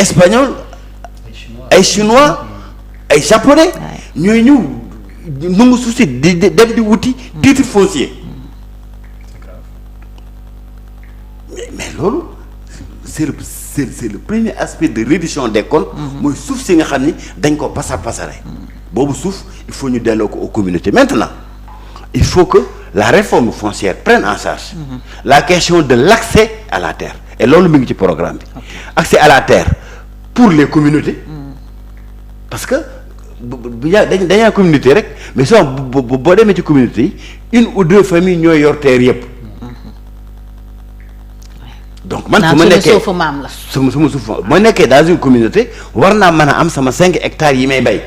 espagnol ay chinois ay japonais ñooy ñëw nangu suuf si di dem di wuti titre foncier mais loolu c'est le premier aspect de reddition des comptes mooy suuf si nga xam ni dañ ko pasare boobu suuf il faut ñu delloo ko aux communautés maintenant il faut que la réforme foncière prenne en charge la question de l'accès à la terre et loolu mi ngi ci programme bi accès à la terre pour les communautés parce que dañaa communauté rek mais souvent boo demee ci communauté yi une ou deux familles ñooy yor terre yëpp donc man su ma nekkee sama suuf ma nekkee dans une communauté war naa mën a am sama 5 hectares yi may bay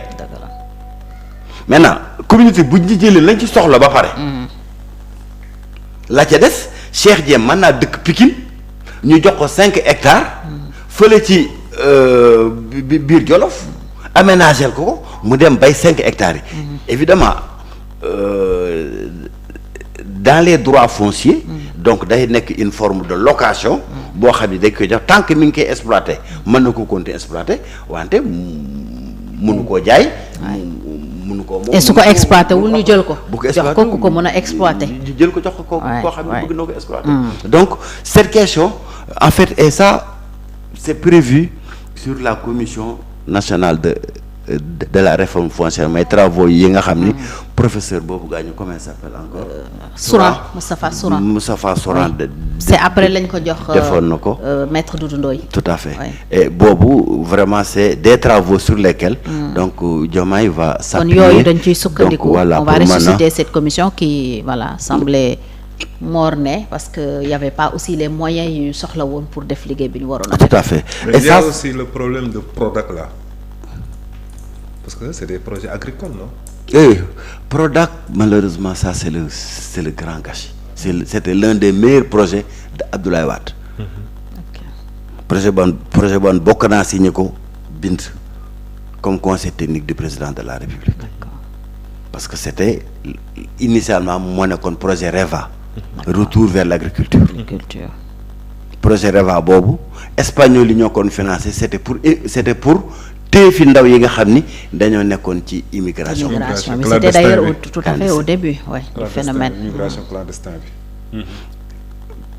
maintenant communauté bu ñu jëlee lañ ci soxla ba pare la ca des Cheikh Dieng mën naa dëkk Pikine ñu jox ko 5 hectares fële ci biir Jolof aménager ko mu dem bay 5 hectares yi évidemment dans les droits fonciers donc day nekk une forme de location boo xam ne dañ koy jox tant que mi ngi koy exploité mën na ko continuer exploité wante mënu koo jaay mënu ko moom et su ko exploité wul ñu jël ko bu ko jox ko ku ko mën a exploité ñu jël ko jox ko koo xam ne bëgg na ko exploité donc cette question en fait et ça c'est prévu sur la commission nationale de la réforme foncière mais travaux yi nga xam ni professeur boobu gaañu comment il s'appelle encore Moustapha Souran c'est après lañ ko jox defoon na ko maître Doudou Ndoye tout à fait et boobu vraiment c'est des travaux sur lesquels donc Diomaye va s'appuyer kon yooyu dañ ciy sukkandiku voilà, on va ressusciter cette commission qui voilà semblait morne parce que y avait pas aussi les moyens yu ñu soxla woon pour def liggéey bi ñu waroon a def. Tout à fait. Mais il y a aussi le problème de Prodac là parce que c'est des projets agricoles non? Prodac malheureusement ça c'est le grand gâchis. C'était l'un des meilleurs projets d'Abdoulaye Wade. projet bon bokk naa signé ko bind comme conseil technique du président de la République. Parce que c'était initialement moo nekkoon projet REVA. Retour vers l'agriculture. Projet REVA boobu espagnol yi ñoo koon financé c'était pour téye fi ndaw yi nga xam ni dañoo nekkoon ci immigration. Mais c'était d'ailleurs tout à fait au début du phénomène. Immigration clandestin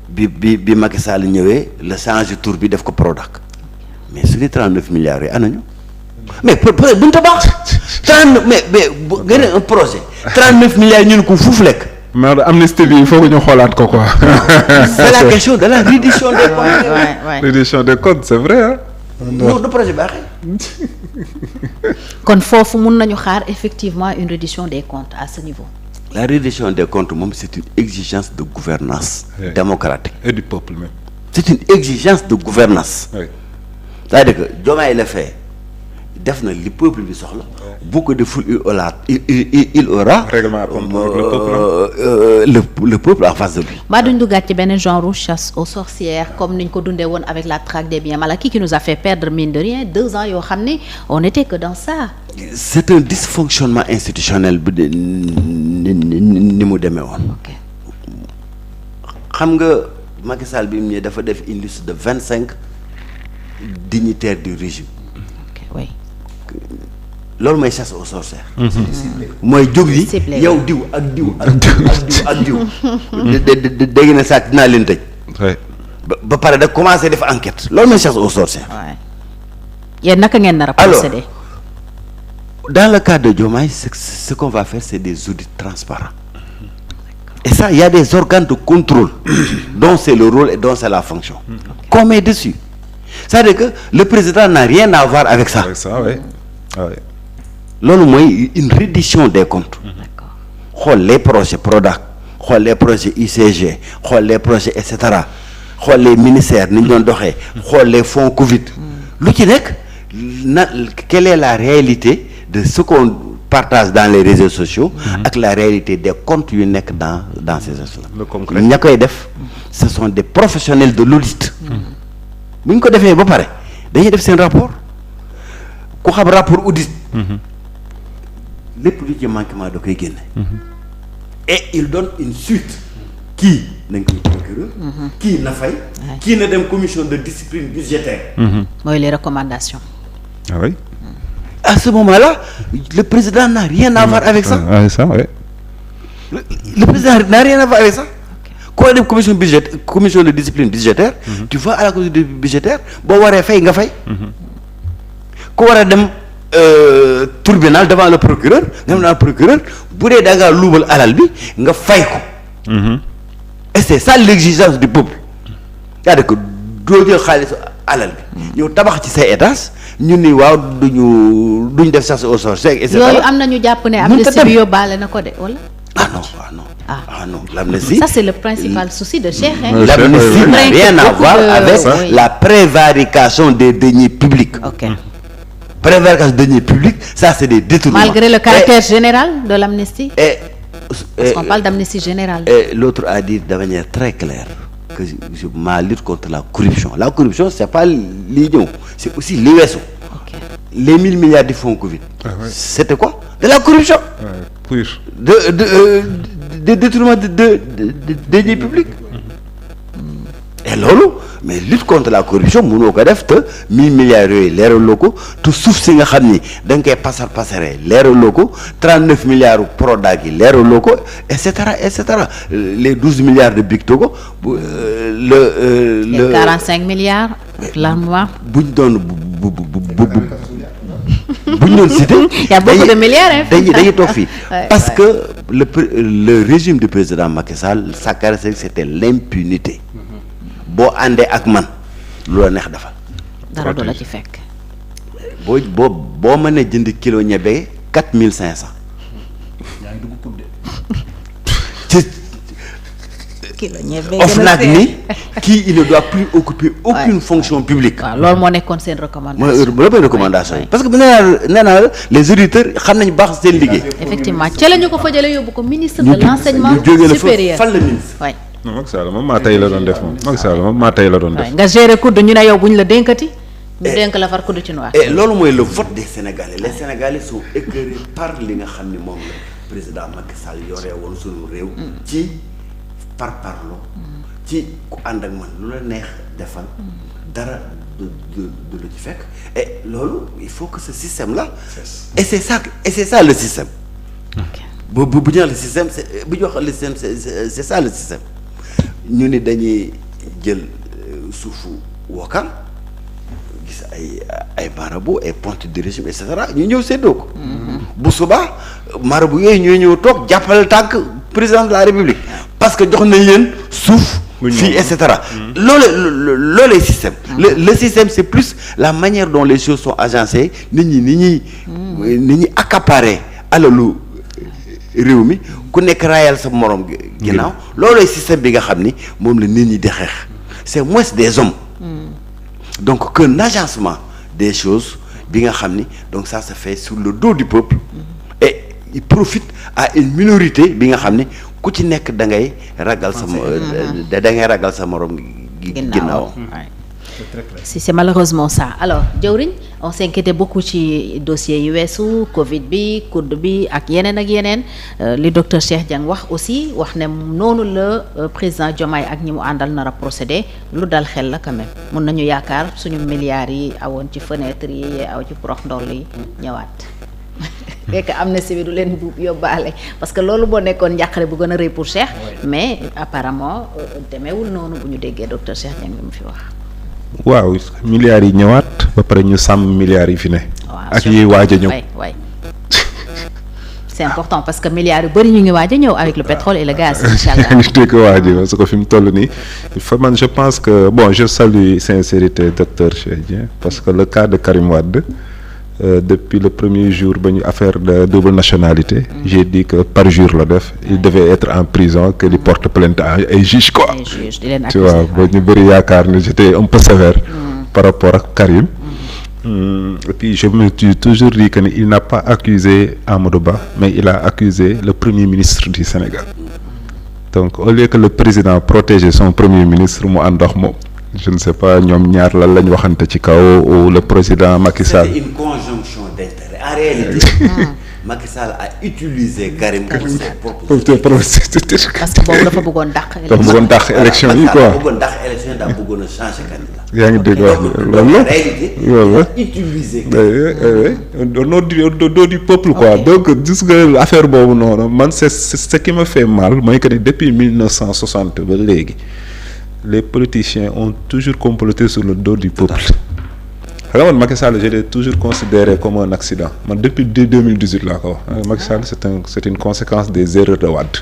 bi Macky Sall ñëwee la changé tour bi def ko Prodac mais suñu 39 milliards yi anañu mais projet bu ñu tabax 39 mais bu gën un projet 39 milliards ñu ne ko fuuf lekk. mais amnistie bi il faut que ñu xoolaat ko quoi. C'est la question de la reddition des comptes. Reddition des comptes c'est vrai hein. non du projet baaxee. kon foofu mun nañu xaar effectivement une reddition des comptes à ce niveau. La reddition des comptes moom c'est une exigence de gouvernance démocratique. Et du peuple même. C'est une exigence de gouvernance. C'est-à-dire que Diomaye la fait def na li peuple bi soxla bu ko deful il aura règlement à compte le peuple en face de lui. Mbaa duñ duggaat ci benn genre chasse aux sorcières comme niñ ko dundee woon avec la traque des biens mal acquis qui nous a fait perdre mine de rien 2 ans yoo xam ne on était que dans ça. C'est un dysfonctionnement institutionnel bi ni mu demee woon. xam nga Macky Sall bi mu ñëwee dafa def une liste de 25 dignitaires du régime. Oui. loolu mooy chasse aux sorcières. mooy jóg yi yow diw ak diw ak diw. dégg na sax dinaa leen tëj. ba pare da commencé def enquête loolu mooy chasse aux sorcières. yéen naka ngeen nar a procéder. Dans le cas de Diomaye ce qu'on va faire c'est des audits transparents. Et ça il y a des organes de contrôle dont c'est le rôle et dont c'est la fonction. Qu'on met dessus. C'est-à-dire que le président n'a rien à voir avec ça. Avec ça, oui. Ah, oui. Loolu mooy une reddition des comptes. xool les projets Prodac xool les projets UCG xool les projets et cetera xool les ministères ni ñu doon doxee xool les fonds Covid. lu ci nekk quelle est la réalité de ce qu'on partage dans les réseaux sociaux. ak la réalité des comptes yu nekk dans ces instruments. Le concret ña koy def ce sont des professionnels de l'audit. bu ñu ko defee ba pare dañuy def seen rapport ku xam rapport audit. lépp lu ci manquement da koy génne. Et il donne une suite qui nañ koy procureur. kii na fay. kii na dem commission de discipline budgétaire. mooy les recommandations. Ah oui. À ce moment-là, le président n'a rien à voir avec ça. Ah, ça, ouais. Le président n'a rien à voir avec ça. Koo dem commission de discipline budgétaire. Tu vas à la commission budgétaire boo waree fay nga fay. ku war a dem tribunal devant le procureur nga dem le procureur bu dee da ngaa luubal alal bi nga fay ko. Et c'est ça l'exigence du peuple. c'est-à-dire que doo jël xaalis alal bi ñëw tabax ci say étage ñun ni waaw duñ def chasse aux sorciers et cetera. yooyu am na ñu jàpp ne amnistie bi yóbbaale na ko de wala. non l'amnistie. Ça c'est le principal souci de Cheikh. L'amnistie n'a rien à voir avec la prévarication des deniers publics. Ok. Prévarication des deniers publics, ça c'est des détournements. Malgré le caractère général de l'amnistie. Parce qu'on parle d'amnistie générale. Et l'autre a dit de manière très claire que ma lutte contre la corruption. La corruption, c'est pas l'union, c'est aussi les vaisseaux. Ok. Les 1000 milliards de fonds Covid. C'était quoi? De la corruption. Pur. De détournement de deniers publics. Et loolu mais lutte contre la corruption mënoo ko def te 1000 milliards yooyu leeraloo ko te suuf si nga xam ni da nga koy pasaree leeraloo ko 39 milliards Prodac yi leeraloo ko et cetera les 12 milliards de Big Togo le 45 milliards. l'armoire. buñ doon cité. Il y a beaucoup de milliards dañuy toog fii parce que le régime du président Macky Sall sa caractéristique c'était l'impunité. boo àndee ak man lu la neex defal. dara du la ci fekk. boo mënee jënd kilo ñebe 4500. yaa ngi dugg kudde. ci kilo ñebe OFNAC ni kii il ne doit plus occuper aucune fonction publique. waaw loolu moo nekkoon seen recommandation. mooy recommandation yi parce que nee naa les auditeurs xam nañu baax seen liggéey. effectivement ca la ñu ko fa jëlee yóbbu ko ministre de l'enseignement supérieur. fan la ministre. waay. non Macky Sall moom maa tey la doon def moom Macky Sall moom maa tey la doon def. nga gérer kudd ñu ne yow bu ñu la dénkati. ñu dénk la far kudd ci noir. et loolu mooy le vote des Sénégalais les Sénégalais sont écœurés par li nga xam ni moom la président Macky Sall yoree woon sunu réew. ci parparloo. ci ku ànd ak man lu la neex defal. dara du la ci fekk et loolu il faut que ce système là. et c'est ça le système. bu ñu wax le système bu ñu wax le système c'est ça le système. ñu ni dañuy jël suufu Ouakam gis ay marabout ay ponte du régime et cetera ñu ñëw séddoo ko. bu subaa marabout yooyu ñooy ñëw toog jàppale tànk président de la république parce que jox nañ leen suuf. fii et cetera. loolee système. le système c'est plus la manière dont les choses sont agencées nit ñi accaparer alalu réew mi ku nekk raayal sa morom ginnaaw loolooy système bi nga xam ni moom la nit ñi di xeex c'est moins des hommes. donc qu'un agencement des choses bi nga xam ni donc ça se fait sur le dos du peuple. et il profite à une minorité bi nga xam ni ku ci nekk da ngay ragal sa morom ginnaaw. si c'est malheureusement ça alors jawriñ on s'inquiétait beaucoup ci dossier yi weesu Covid bi kudd bi ak yeneen li docteur Cheikh Dieng wax aussi wax ne noonu la président Diomaye ak ñi mu àndal nar a procéder lu dal xel la quand même mun nañu yaakaar suñu milliards yi awoon ci fenêtre yi aw ci prox ndoll yi ñëwaat fekk amnistie bi du leen buub yóbbaale parce que loolu boo nekkoon njàqare bu gën a rëy pour Cheikh mais apparemment demeewul noonu bu ñu déggee docteur Cheikh Dieng li mu fi wax. waaw milliards yi ñëwaat ba pare ñu sàmm milliards yi fi ne. ak yiy waaj a ñëw. waay c'est important parce que milliards yu bëri ñu ngi waaj a ñëw avec le pétrole et le gaz. incha allah ñu dégg waaj parce que fi mu toll nii man je pense que bon je salue sincérité docteur Cheikh Dieng parce que le cas de Karim Wade depuis le premier jour ba ñu affaire de double nationalité. J'ai dit que par jour la def. il devait être en prison que li porte plainte ay juge quoi. ay juge di leen tu vois ba ñu bëri yaakaar ne j'étais un peu sévère. par rapport ak Karim. Et puis je me suis toujours dit que il n'a pas accusé Amadou Ba mais il a accusé le premier ministre du Sénégal. donc au lieu que le président protégeait son premier ministre mu ànd ak moom. je ne sais pas ñoom ñaar lan lañ waxante ci kaw ou le président Macky Sall. C'est une conjonction d'intérêts en réalité. Macky Sall a utilisé Karim pour ses propres parce que boobu dafa bëggoon dàq. dafa bëggoon dàq élection yi quoi dafa bëggoon dàq élection yi daa bëggoon a changer candidat. yaa ngi dégg wax loolu la réalité loolu la utiliser au nom du peuple quoi donc gis nga affaire boobu noonu man c'est ce qui me fait mal mooy que ni depuis 1960 ba léegi les politiciens ont toujours comploté sur le dos du peuple. xam nga man Macky Sall je l'ai toujours considéré comme un accident man depuis 2018 laa ko wax Macky Sall c'est une conséquence des erreurs de Wade.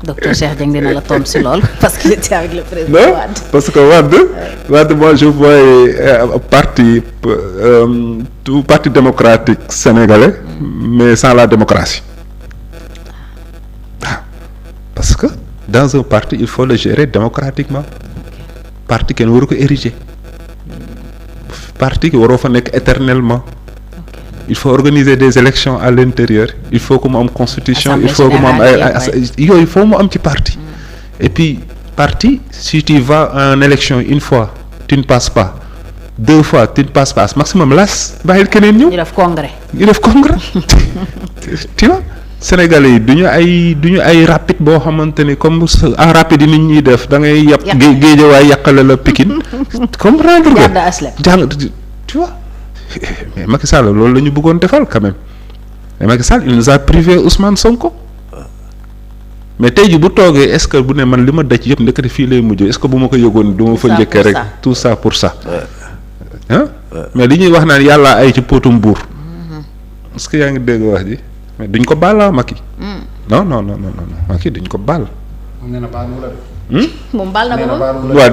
docteur Cheikh Dieng dina la tontu si lool parce qu'il était avec le président non Wade. parce que Wade moi je voyais tout parti démocratique sénégalais mais sans la démocratie parce que dans un parti il faut le gérer démocratiquement. parti kenn waru ko ériger parti ki waroo fa nekk éternellement il faut organiser des élections à l'intérieur il faut que mu am constitution il faut que mu am ay yooyu faut mu am ci parti et puis parti si tu vas en élection une fois tu ne passes pas 2 fois tu ne passes pas maximum las bàyyil keneen ñëw ñu def congrès tu vois Sénégalais yi du ñu ay rapide boo xamante ni comme en rapide yi nit ñuy def da ngay yàpp géejawaay yàqale la Pikine comprendre nga jàng tu vois mais Macky Sall loolu la ñu bëggoon defal quand même mais Macky Sall il nous a privé Ousmane Sonko mais tey ji bu toogee est-ce que bu ne man li ma daj yëpp ndekete fii lay mujj est-ce que bu ma ko yëgoon du ma fa njëkkee rek tout ça pour ça ah mais li ñuy wax naan yàlla ay ci potum buur est-ce que yaa ngi dégg wax ji mais duñ ko baal la Macky. non Macky duñ ko baal. moom nee na baal mu la de. moom baal na ba waaw